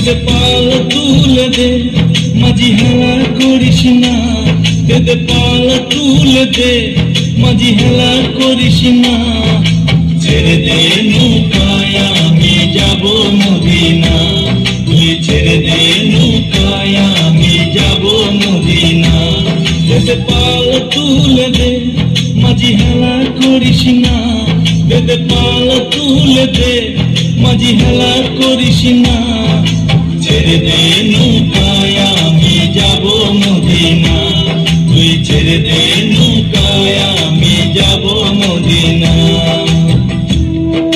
দে পাল তুলে দে, মাঝি হেলা করিস না। দে পাল তুলে দে, মাঝি হেলা করিস না। ছেড়ে দে নৌকায় আমি যাব মদিনা, তুই ছেড়ে দে নৌকায় আমি যাব মদিনা। দে পাল তুলে দে, মাঝি হেলা করিস না। দে পাল তুলে দে, মাঝি হেলা করিস না। ছেড়ে দে নৌকায় আমি যাব মদিনা, তুই ছেড়ে দে নৌকায়